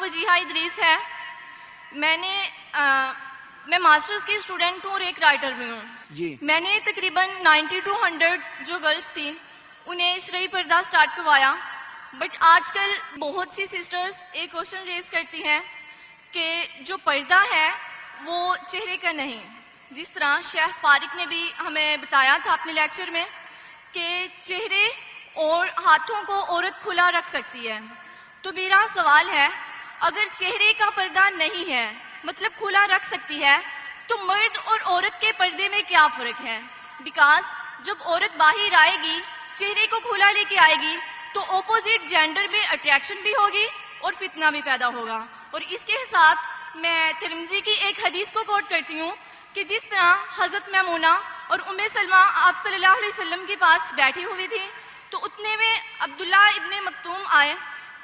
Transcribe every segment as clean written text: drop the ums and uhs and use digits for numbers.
فجیحہ ادریس ہے. میں ماسٹرز کی اسٹوڈنٹ ہوں اور ایک رائٹر بھی ہوں. جی. میں نے تقریباً 90 to 100 جو گرلس تھیں انہیں شرعی پردہ سٹارٹ کروایا. بٹ آج کل بہت سی سسٹرز ایک کوشچن ریز کرتی ہیں کہ جو پردہ ہے وہ چہرے کا نہیں. جس طرح شیخ فارق نے بھی ہمیں بتایا تھا اپنے لیکچر میں کہ چہرے اور ہاتھوں کو عورت کھلا رکھ سکتی ہے. تو میرا سوال ہے اگر چہرے کا پردہ نہیں ہے مطلب کھلا رکھ سکتی ہے تو مرد اور عورت کے پردے میں کیا فرق ہے؟ بیکاز جب عورت باہر آئے گی چہرے کو کھلا لے کے آئے گی تو اپوزٹ جینڈر میں اٹریکشن بھی ہوگی اور فتنہ بھی پیدا ہوگا. اور اس کے ساتھ میں ترمذی کی ایک حدیث کو کوٹ کرتی ہوں کہ جس طرح حضرت میمونہ اور ام سلمہ آپ صلی اللہ علیہ وسلم کے پاس بیٹھی ہوئی تھی تو اتنے میں عبداللہ ابن مکتوم آئے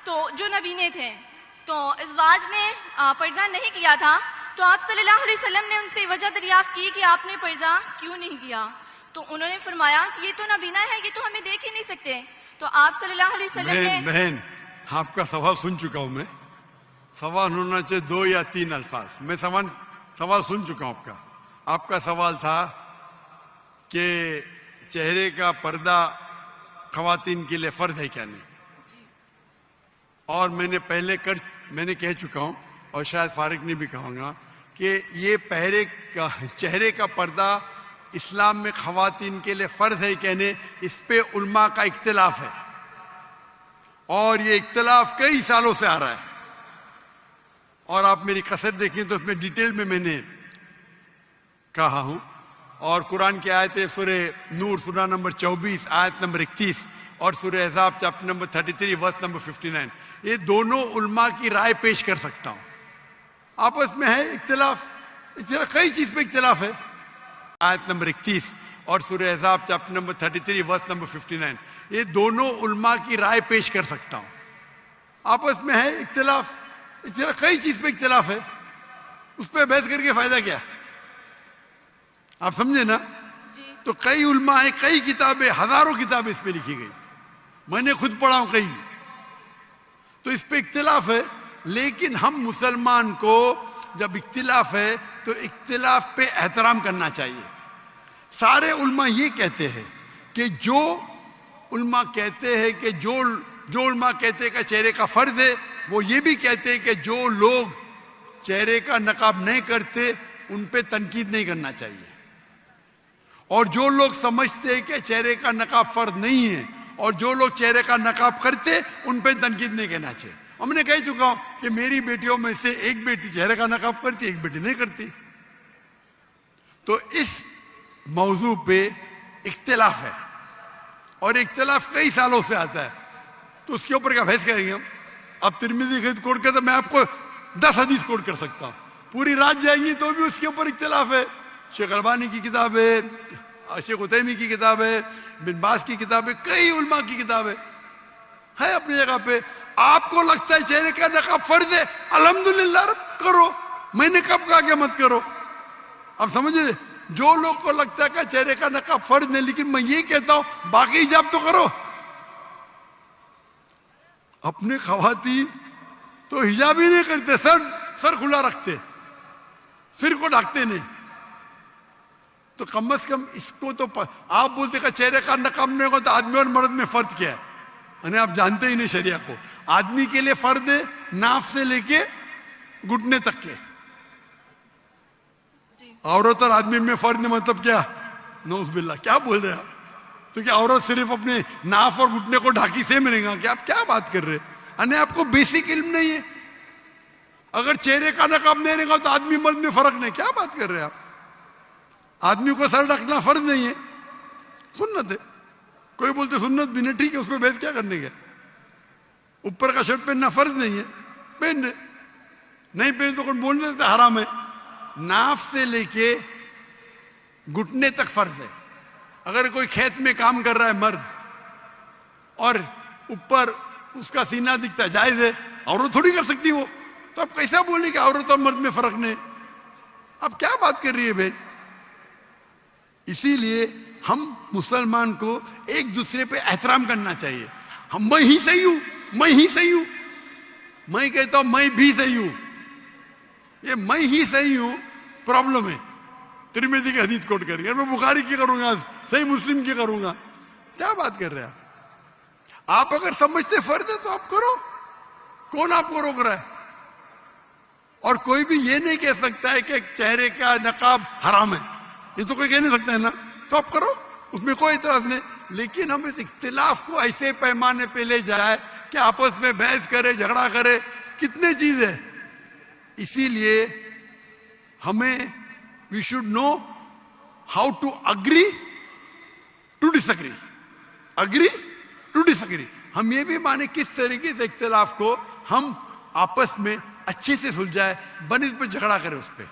تو جو نبینے تھے تو ازواج نے پردہ نہیں کیا تھا تو آپ صلی اللہ علیہ وسلم نے ان سے وجہ دریافت کی کہ آپ نے پردہ کیوں نہیں کیا. تو انہوں نے فرمایا کہ یہ تو نبینا ہے, یہ تو ہمیں دیکھ ہی نہیں سکتے. تو آپ صلی اللہ علیہ وسلم نے بہن آپ کا سوال سن چکا ہوں میں. سوال ہونا چاہیے 2 یا 3 الفاظ. میں سوال سن چکا ہوں آپ کا سوال تھا کہ چہرے کا پردہ خواتین کے لیے فرض ہے کیا نہیں, اور میں نے کہہ چکا ہوں اور شاید فارق نے بھی کہوں گا کہ یہ چہرے کا پردہ اسلام میں خواتین کے لیے فرض ہے کہنے اس پہ علماء کا اختلاف ہے, اور یہ اختلاف کئی سالوں سے آ رہا ہے. اور آپ میری قصر دیکھیں تو اس میں ڈیٹیل میں نے کہا ہوں. اور قرآن کی آیتیں سورہ نور سورہ نمبر 24 آیت نمبر 31 اور سورہ احزاب چیپٹر نمبر 33 ورس نمبر 59, یہ دونوں علماء کی رائے پیش کر سکتا ہوں. آپس میں ہے اختلاف, اس طرح کئی چیز پہ اختلاف ہے. آیت نمبر 31 اور سورہ احزاب چیپٹر نمبر 33 ورس نمبر 59, یہ دونوں علماء کی رائے پیش کر سکتا ہوں. آپس میں ہے اختلاف, اس طرح کئی چیز پہ اختلاف ہے, اس پہ بحث کر کے فائدہ کیا؟ آپ سمجھے نا؟ تو کئی علماء ہیں, کئی کتابیں, ہزاروں کتابیں اس پہ لکھی گئی, میں نے خود پڑھا ہوں کئی. تو اس پہ اختلاف ہے, لیکن ہم مسلمان کو جب اختلاف ہے تو اختلاف پہ احترام کرنا چاہیے. سارے علماء یہ کہتے ہیں کہ جو علماء کہتے ہیں کہ جو علماء کہتے ہیں کہ چہرے کا فرض ہے, وہ یہ بھی کہتے ہیں کہ جو لوگ چہرے کا نقاب نہیں کرتے ان پہ تنقید نہیں کرنا چاہیے, اور جو لوگ سمجھتے ہیں کہ چہرے کا نقاب فرض نہیں ہے اور جو لوگ چہرے کا نقاب کرتے ان پہ تنقید نہیں کرنا چاہیے. ہم نے کہہ چکا ہوں کہ میری بیٹیوں میں سے ایک بیٹی چہرے کا نقاب کرتی, ایک بیٹی نہیں کرتی. تو اس موضوع پہ اختلاف ہے, اور اختلاف کئی سالوں سے آتا ہے, تو اس کے اوپر کیا بحث کریں گے ہم؟ اب ترمذی کی کوٹ کرتا میں آپ کو 10 حدیث کوٹ کر سکتا ہوں, پوری رات جائیں گی تو بھی اس کے اوپر اختلاف ہے. شیخ البانی کی کتاب ہے, شیخ عثیمین کی کتاب ہے, بن باز کی کتاب ہے, کئی علماء کی کتاب ہے اپنی جگہ پہ. آپ کو لگتا ہے چہرے کا نقاب فرض ہے, الحمدللہ رب کرو, میں نے کب کہا کہ مت کرو؟ آپ سمجھ رہے؟ جو لوگ کو لگتا ہے کہ چہرے کا نقاب فرض نہیں, لیکن میں یہ کہتا ہوں باقی حجاب تو کرو. اپنے خواتین تو حجاب ہی نہیں کرتے, سر کھلا رکھتے, سر کو ڈھکتے نہیں. تو کم از کم اس کو تو آپ بولتے کہ چہرے کا نقاب نہیں ہوگا تو آدمی اور مرد میں فرق کیا ہے؟ یعنی آپ جانتے ہی نہیں شریعہ کو. آدمی کے لیے فرض ہے ناف سے لے کے گھٹنے تک کے, عورت اور آدمی میں فرق نہیں. مطلب کیا؟ نعوذ باللہ, کیا بول رہے آپ؟ تو کیا عورت صرف اپنے ناف اور گھٹنے کو ڈھاکی سے ملے گا کہ آپ کیا بات کر رہے؟ یعنی آپ کو بیسک علم نہیں ہے. اگر چہرے کا نقاب نہیں رہے گا تو آدمی مرد میں فرق نہیں, کیا بات کر رہے آپ؟ آدمی کو سر ڈھکنا فرض نہیں ہے, سنت ہے. کوئی بولتے سنت بھی نہیں, ٹھیک ہے, اس پہ بحث کیا کرنے کا؟ اوپر کا شرٹ پہننا فرض نہیں ہے, پہن رہے, نہیں پہن تو کوئی بول نہیں سکتا حرام ہے. ناف سے لے کے گھٹنے تک فرض ہے. اگر کوئی کھیت میں کام کر رہا ہے مرد اور اوپر اس کا سینہ دکھتا ہے, جائز ہے, عورت تھوڑی کر سکتی وہ. تو اب کیسا بولنے کہ عورت اور مرد میں فرق نہیں؟ اب کیا بات کر رہی ہے بہن؟ اسی لیے ہم مسلمان کو ایک دوسرے پہ احترام کرنا چاہیے. میں ہی صحیح ہوں, میں کہتا ہوں میں بھی صحیح ہوں. یہ میں ہی صحیح ہوں پرابلم ہے. ترمذی کی حدیث کوٹ کر کے میں بخاری کی کروں گا, صحیح مسلم کی کروں گا. کیا بات کر رہے ہیں آپ؟ اگر سمجھتے فرض ہے تو آپ کرو, کون آپ کو روک رہا ہے؟ اور کوئی بھی یہ نہیں کہہ سکتا ہے کہ چہرے کا نقاب حرام ہے, یہ تو کوئی کہہ نہیں سکتا ہے نا. تو آپ کرو, اس میں کوئی اعتراض نہیں. لیکن ہم اس اختلاف کو ایسے پیمانے پہ لے جائے کہ آپس میں بحث کرے, جھگڑا کرے, کتنے چیز ہے. اسی لیے ہمیں we should know how to agree to disagree, agree to disagree. ہم یہ بھی مانے کس طریقے سے اختلاف کو ہم آپس میں اچھے سے سلجھائے, بنسبت جھگڑا کرے اس پہ.